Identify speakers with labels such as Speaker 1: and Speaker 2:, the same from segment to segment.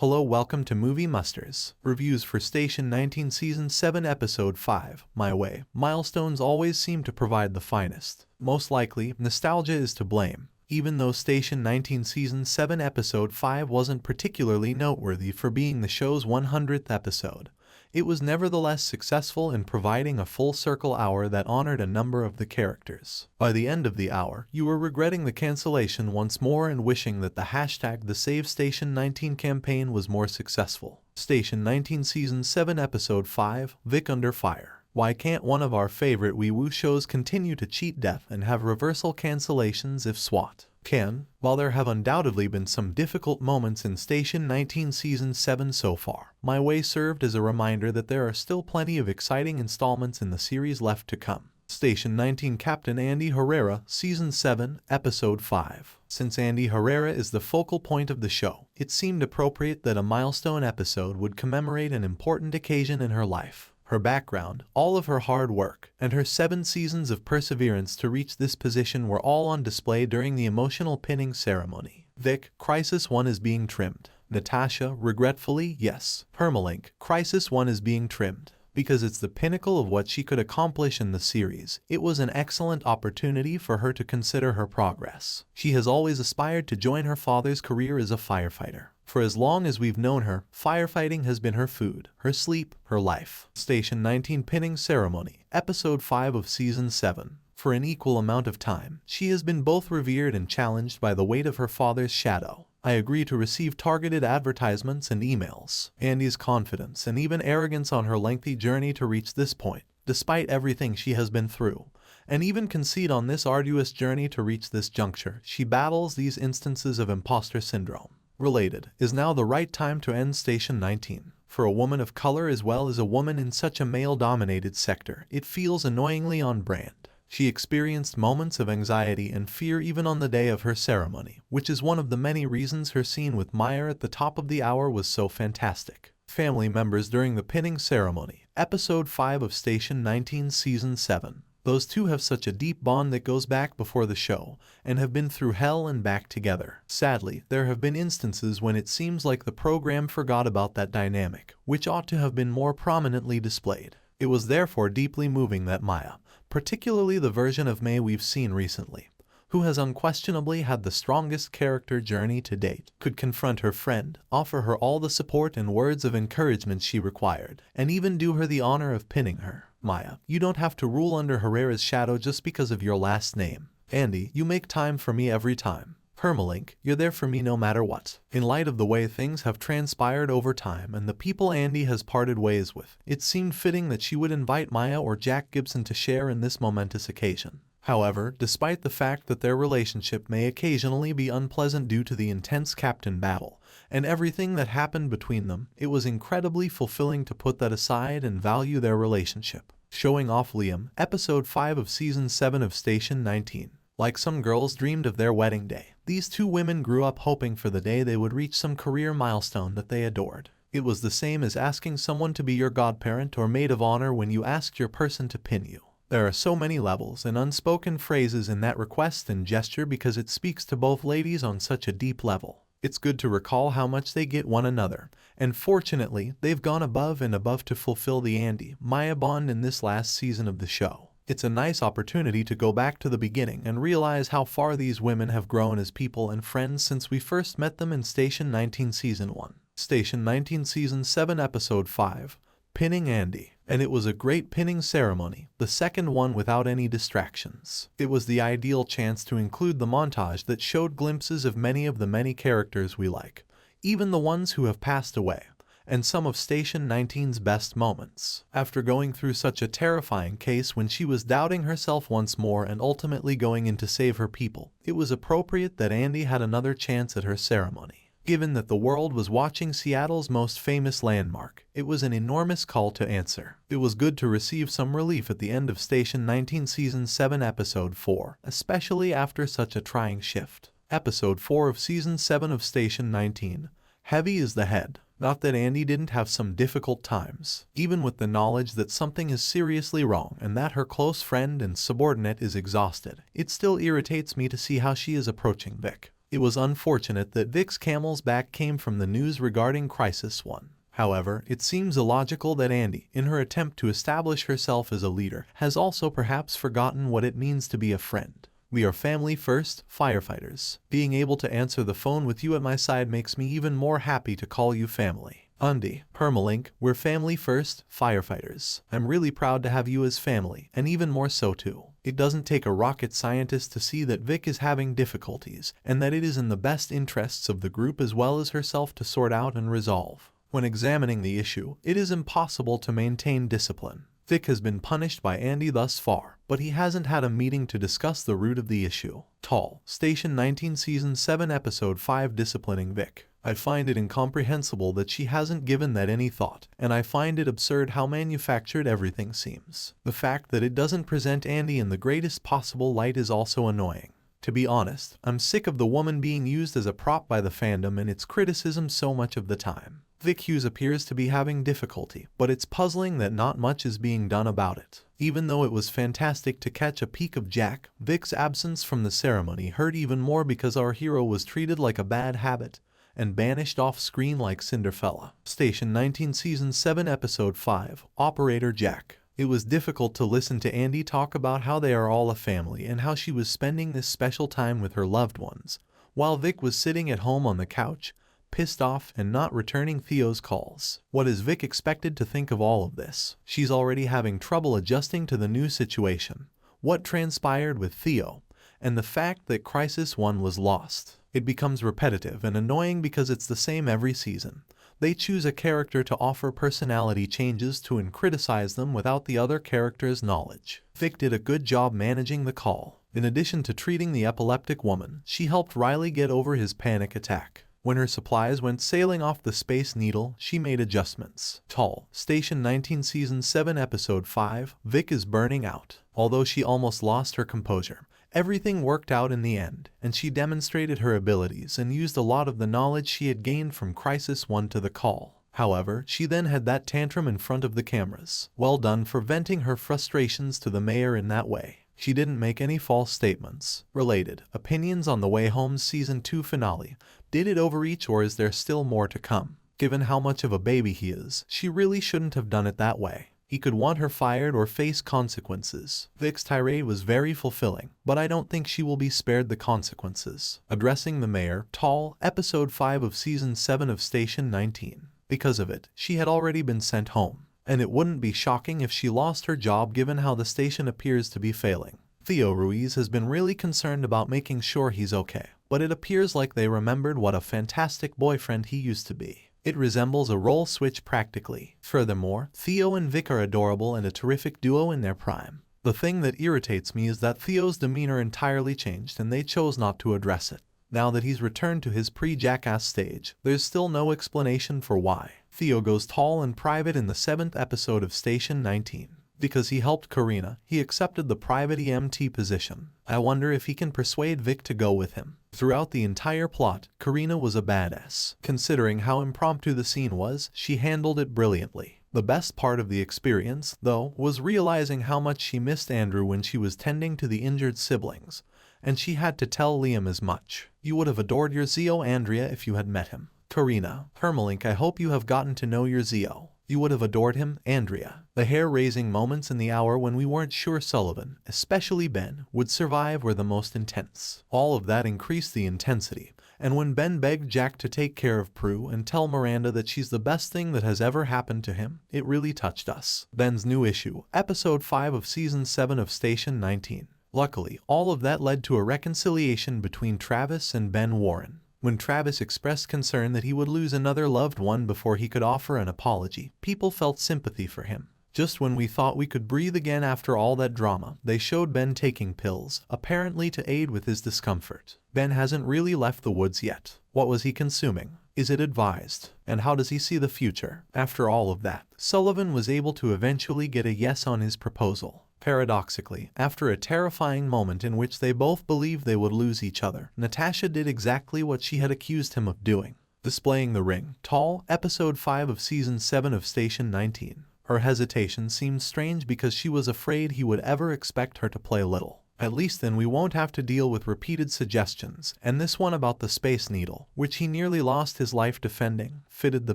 Speaker 1: Hello, welcome to Movie Musters. Reviews for Station 19 Season 7 Episode 5, My Way. Milestones always seem to provide the finest. Most likely, nostalgia is to blame. Even though Station 19 Season 7 Episode 5 wasn't particularly noteworthy for being the show's 100th episode, it was nevertheless successful in providing a full-circle hour that honored a number of the characters. By the end of the hour, you were regretting the cancellation once more and wishing that the #TheSaveStation19 campaign was more successful. Station 19 Season 7 Episode 5, Vic Under Fire. Why can't one of our favorite wee-woo shows continue to cheat death and have reversal cancellations if SWAT can? While there have undoubtedly been some difficult moments in Station 19 Season 7 so far, My Way served as a reminder that there are still plenty of exciting installments in the series left to come. Station 19 Captain Andy Herrera, Season 7, Episode 5. Since Andy Herrera is the focal point of the show, it seemed appropriate that a milestone episode would commemorate an important occasion in her life. Her background, all of her hard work, and her 7 seasons of perseverance to reach this position were all on display during the emotional pinning ceremony. Vic, Crisis 1 is being trimmed. Natasha, regretfully, yes. Permalink, Crisis 1 is being trimmed. Because it's the pinnacle of what she could accomplish in the series, it was an excellent opportunity for her to consider her progress. She has always aspired to join her father's career as a firefighter. For as long as we've known her, firefighting has been her food, her sleep, her life. Station 19 Pinning Ceremony, Episode 5 of Season 7. For an equal amount of time, she has been both revered and challenged by the weight of her father's shadow. I agree to receive targeted advertisements and emails. Andy's confidence and even arrogance on her lengthy journey to reach this point, despite everything she has been through, and even concede on this arduous journey to reach this juncture, she battles these instances of imposter syndrome. Related, is now the right time to end Station 19. For a woman of color as well as a woman in such a male-dominated sector, it feels annoyingly on brand. She experienced moments of anxiety and fear even on the day of her ceremony, which is one of the many reasons her scene with Meyer at the top of the hour was so fantastic. Family members during the pinning ceremony, Episode 5 of Station 19 Season 7. Those two have such a deep bond that goes back before the show, and have been through hell and back together. Sadly, there have been instances when it seems like the program forgot about that dynamic, which ought to have been more prominently displayed. It was therefore deeply moving that Maya, particularly the version of May we've seen recently, who has unquestionably had the strongest character journey to date, could confront her friend, offer her all the support and words of encouragement she required, and even do her the honor of pinning her. Maya, you don't have to rule under Herrera's shadow just because of your last name. Andy, you make time for me every time. Permalink, you're there for me no matter what. In light of the way things have transpired over time and the people Andy has parted ways with, it seemed fitting that she would invite Maya or Jack Gibson to share in this momentous occasion. However, despite the fact that their relationship may occasionally be unpleasant due to the intense captain battle and everything that happened between them, it was incredibly fulfilling to put that aside and value their relationship. Showing off Liam, Episode 5 of Season 7 of Station 19. Like some girls dreamed of their wedding day, these two women grew up hoping for the day they would reach some career milestone that they adored. It was the same as asking someone to be your godparent or maid of honor when you asked your person to pin you. There are so many levels and unspoken phrases in that request and gesture because it speaks to both ladies on such a deep level. It's good to recall how much they get one another, and fortunately, they've gone above and above to fulfill the Andy-Maya bond in this last season of the show. It's a nice opportunity to go back to the beginning and realize how far these women have grown as people and friends since we first met them in Station 19 Season 1. Station 19 Season 7 Episode 5, Pinning Andy. And it was a great pinning ceremony, the second one without any distractions. It was the ideal chance to include the montage that showed glimpses of many of the many characters we like, even the ones who have passed away, and some of Station 19's best moments. After going through such a terrifying case when she was doubting herself once more and ultimately going in to save her people, it was appropriate that Andy had another chance at her ceremony. Given that the world was watching Seattle's most famous landmark, it was an enormous call to answer. It was good to receive some relief at the end of Station 19 Season 7 Episode 4, especially after such a trying shift. Episode 4 of Season 7 of Station 19, Heavy is the Head. Not that Andy didn't have some difficult times, even with the knowledge that something is seriously wrong and that her close friend and subordinate is exhausted. It still irritates me to see how she is approaching Vic. It was unfortunate that Vic's camel's back came from the news regarding Crisis 1. However, it seems illogical that Andy, in her attempt to establish herself as a leader, has also perhaps forgotten what it means to be a friend. We are family first, firefighters. Being able to answer the phone with you at my side makes me even more happy to call you family. Undy, Permalink, we're family first, firefighters. I'm really proud to have you as family, and even more so too. It doesn't take a rocket scientist to see that Vic is having difficulties, and that it is in the best interests of the group as well as herself to sort out and resolve. When examining the issue, it is impossible to maintain discipline. Vic has been punished by Andy thus far, but he hasn't had a meeting to discuss the root of the issue. Tall, Station 19 Season 7 Episode 5 Disciplining Vic. I find it incomprehensible that she hasn't given that any thought, and I find it absurd how manufactured everything seems. The fact that it doesn't present Andy in the greatest possible light is also annoying. To be honest, I'm sick of the woman being used as a prop by the fandom and its criticism so much of the time. Vic Hughes appears to be having difficulty, but it's puzzling that not much is being done about it. Even though it was fantastic to catch a peek of Jack, Vic's absence from the ceremony hurt even more because our hero was treated like a bad habit and banished off screen like Cinderella. Station 19 Season 7 Episode 5, Operator Jack. It was difficult to listen to Andy talk about how they are all a family and how she was spending this special time with her loved ones, while Vic was sitting at home on the couch, pissed off and not returning Theo's calls. What is Vic expected to think of all of this? She's already having trouble adjusting to the new situation, what transpired with Theo, and the fact that Crisis 1 was lost. It becomes repetitive and annoying because it's the same every season. They choose a character to offer personality changes to and criticize them without the other character's knowledge. Vic did a good job managing the call. In addition to treating the epileptic woman, she helped Riley get over his panic attack. When her supplies went sailing off the Space Needle, she made adjustments. Tall, Station 19 Season 7 Episode 5, Vic is burning out. Although she almost lost her composure, everything worked out in the end, and she demonstrated her abilities and used a lot of the knowledge she had gained from Crisis 1 to the call. However, she then had that tantrum in front of the cameras. Well done for venting her frustrations to the mayor in that way. She didn't make any false statements. Related opinions on The Way Home's Season 2 finale. Did it overreach or is there still more to come? Given how much of a baby he is, she really shouldn't have done it that way. He could want her fired or face consequences. Vic's tirade was very fulfilling, but I don't think she will be spared the consequences. Addressing the mayor, Tall, Episode 5 of Season 7 of Station 19. Because of it, she had already been sent home, and it wouldn't be shocking if she lost her job given how the station appears to be failing. Theo Ruiz has been really concerned about making sure he's okay, but it appears like they remembered what a fantastic boyfriend he used to be. It resembles a role switch practically. Furthermore, Theo and Vic are adorable and a terrific duo in their prime. The thing that irritates me is that Theo's demeanor entirely changed and they chose not to address it. Now that he's returned to his pre-jackass stage, there's still no explanation for why. Theo goes tall and private in the 7th episode of Station 19. Because he helped Carina, he accepted the private EMT position. I wonder if he can persuade Vic to go with him. Throughout the entire plot, Carina was a badass. Considering how impromptu the scene was, she handled it brilliantly. The best part of the experience, though, was realizing how much she missed Andrew when she was tending to the injured siblings, and she had to tell Liam as much. You would have adored your Zio Andrea if you had met him. Carina, Permalink, I hope you have gotten to know your Zio. You would have adored him, Andrea. The hair-raising moments in the hour when we weren't sure Sullivan, especially Ben, would survive were the most intense. All of that increased the intensity, and when Ben begged Jack to take care of Prue and tell Miranda that she's the best thing that has ever happened to him, it really touched us. Ben's new issue, Episode 5 of Season 7 of Station 19. Luckily, all of that led to a reconciliation between Travis and Ben Warren. When Travis expressed concern that he would lose another loved one before he could offer an apology, people felt sympathy for him. Just when we thought we could breathe again after all that drama, they showed Ben taking pills, apparently to aid with his discomfort. Ben hasn't really left the woods yet. What was he consuming? Is it advised? And how does he see the future? After all of that, Sullivan was able to eventually get a yes on his proposal. Paradoxically, after a terrifying moment in which they both believed they would lose each other, Natasha did exactly what she had accused him of doing. Displaying the ring. Tall, Episode 5 of Season 7 of Station 19. Her hesitation seemed strange because she was afraid he would ever expect her to play little. At least then we won't have to deal with repeated suggestions, and this one about the Space Needle, which he nearly lost his life defending, fitted the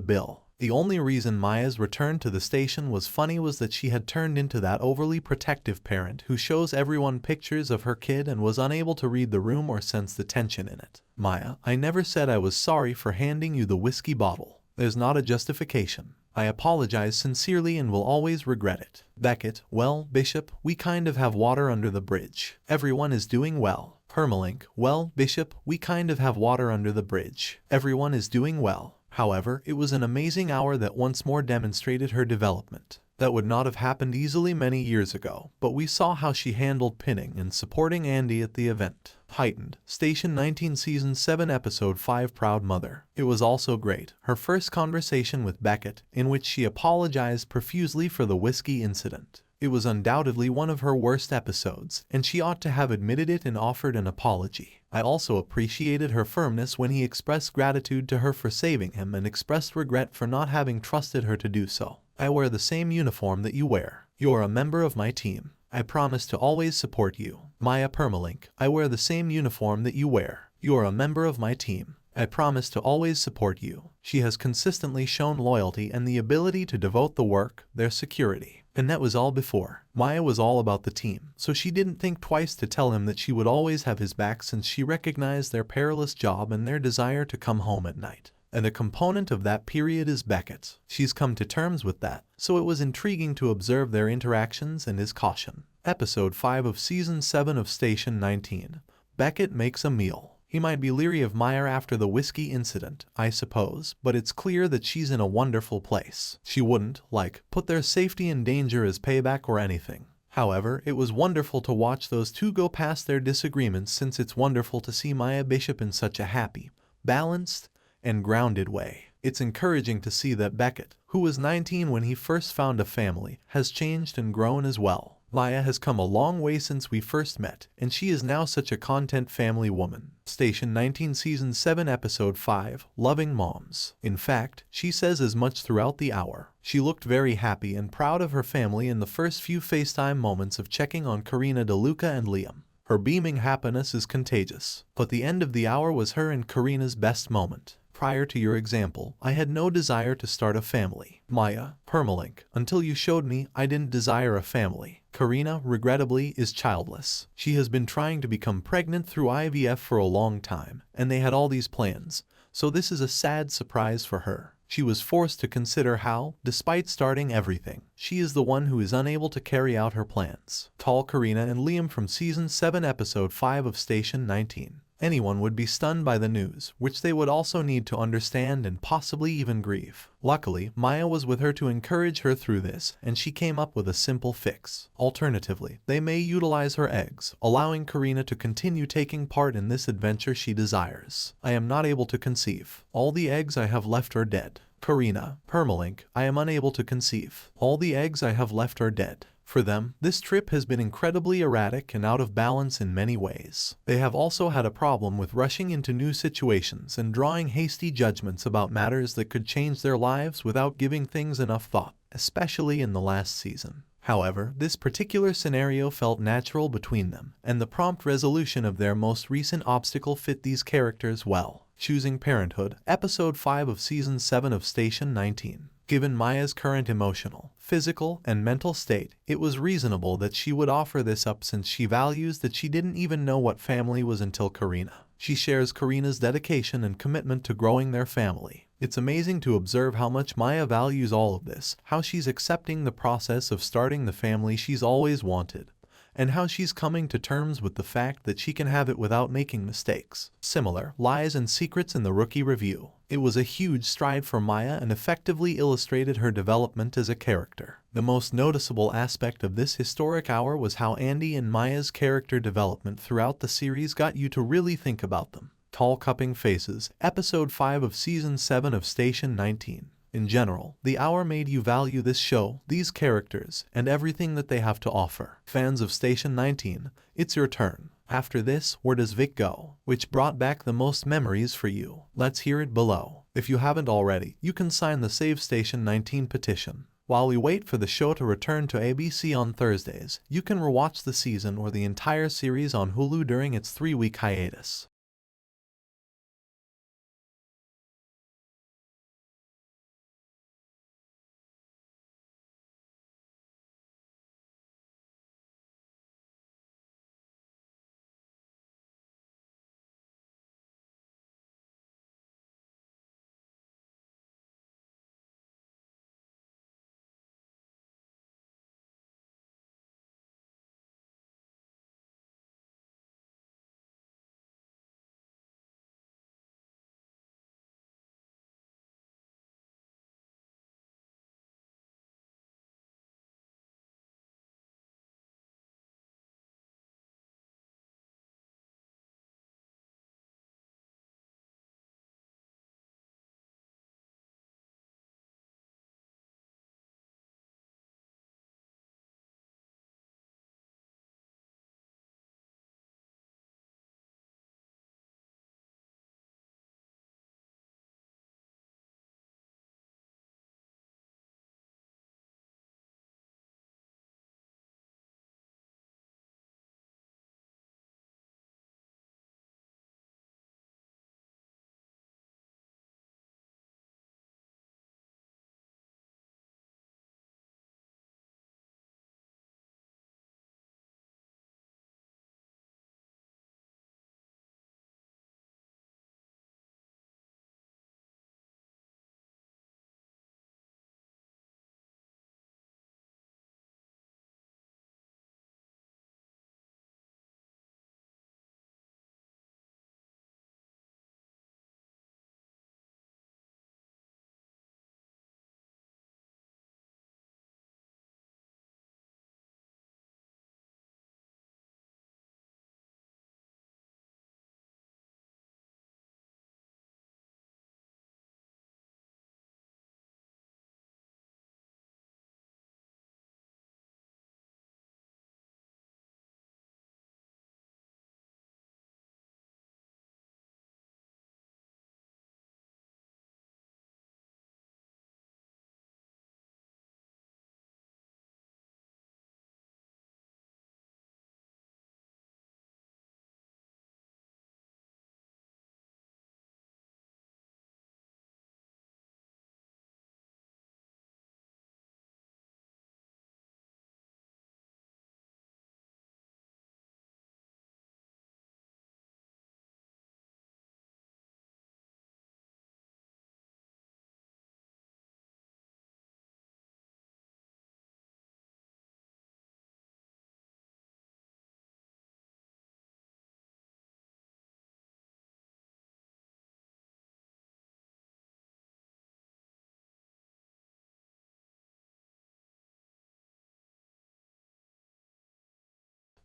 Speaker 1: bill. The only reason Maya's return to the station was funny was that she had turned into that overly protective parent who shows everyone pictures of her kid and was unable to read the room or sense the tension in it. Maya, I never said I was sorry for handing you the whiskey bottle. There's not a justification. I apologize sincerely and will always regret it. Beckett, well, Bishop, we kind of have water under the bridge. Everyone is doing well. Permalink, well, Bishop, we kind of have water under the bridge. Everyone is doing well. However, it was an amazing hour that once more demonstrated her development. That would not have happened easily many years ago, but we saw how she handled pinning and supporting Andy at the event. Heightened. Station 19 Season 7 Episode 5 Proud Mother. It was also great. Her first conversation with Beckett, in which she apologized profusely for the whiskey incident. It was undoubtedly one of her worst episodes, and she ought to have admitted it and offered an apology. I also appreciated her firmness when he expressed gratitude to her for saving him and expressed regret for not having trusted her to do so. I wear the same uniform that you wear. You're a member of my team. I promise to always support you. Maya Permalink, I wear the same uniform that you wear. You're a member of my team. I promise to always support you. She has consistently shown loyalty and the ability to devote the work, their security. And that was all before. Maya was all about the team, so she didn't think twice to tell him that she would always have his back since she recognized their perilous job and their desire to come home at night. And a component of that period is Beckett. She's come to terms with that, so it was intriguing to observe their interactions and his caution. Episode 5 of Season 7 of Station 19. Beckett makes a meal. He might be leery of Maya after the whiskey incident, I suppose, but it's clear that she's in a wonderful place. She wouldn't, put their safety in danger as payback or anything. However, it was wonderful to watch those two go past their disagreements since it's wonderful to see Maya Bishop in such a happy, balanced, and grounded way. It's encouraging to see that Beckett, who was 19 when he first found a family, has changed and grown as well. Maya has come a long way since we first met, and she is now such a content family woman. Station 19 Season 7 Episode 5, Loving Moms. In fact, she says as much throughout the hour. She looked very happy and proud of her family in the first few FaceTime moments of checking on Carina, DeLuca, and Liam. Her beaming happiness is contagious. But the end of the hour was her and Carina's best moment. Prior to your example, I had no desire to start a family. Maya, Permalink, until you showed me, I didn't desire a family. Carina, regrettably, is childless. She has been trying to become pregnant through IVF for a long time, and they had all these plans, so this is a sad surprise for her. She was forced to consider how, despite starting everything, she is the one who is unable to carry out her plans. Tall Carina and Liam from Season 7 Episode 5 of Station 19. Anyone would be stunned by the news, which they would also need to understand and possibly even grieve. Luckily, Maya was with her to encourage her through this, and she came up with a simple fix. Alternatively, they may utilize her eggs, allowing Carina to continue taking part in this adventure she desires. I am not able to conceive. All the eggs I have left are dead. Carina, Permalink, I am unable to conceive. All the eggs I have left are dead. For them, this trip has been incredibly erratic and out of balance in many ways. They have also had a problem with rushing into new situations and drawing hasty judgments about matters that could change their lives without giving things enough thought, especially in the last season. However, this particular scenario felt natural between them, and the prompt resolution of their most recent obstacle fit these characters well. Choosing Parenthood, Episode 5 of Season 7 of Station 19. Given Maya's current emotional, physical, and mental state, it was reasonable that she would offer this up since she values that she didn't even know what family was until Carina. She shares Carina's dedication and commitment to growing their family. It's amazing to observe how much Maya values all of this, how she's accepting the process of starting the family she's always wanted, and how she's coming to terms with the fact that she can have it without making mistakes. Similar lies and secrets in the Rookie Review. It was a huge stride for Maya and effectively illustrated her development as a character. The most noticeable aspect of this historic hour was how Andy and Maya's character development throughout the series got you to really think about them. Tall Cupping Faces, Episode 5 of Season 7 of Station 19. In general, the hour made you value this show, these characters, and everything that they have to offer. Fans of Station 19, it's your turn. After this, where does Vic go? Which brought back the most memories for you? Let's hear it below. If you haven't already, you can sign the Save Station 19 petition. While we wait for the show to return to ABC on Thursdays, you can rewatch the season or the entire series on Hulu during its 3-week hiatus.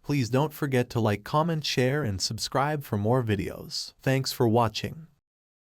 Speaker 1: Please don't forget to like, comment, share, and subscribe for more videos. Thanks for watching.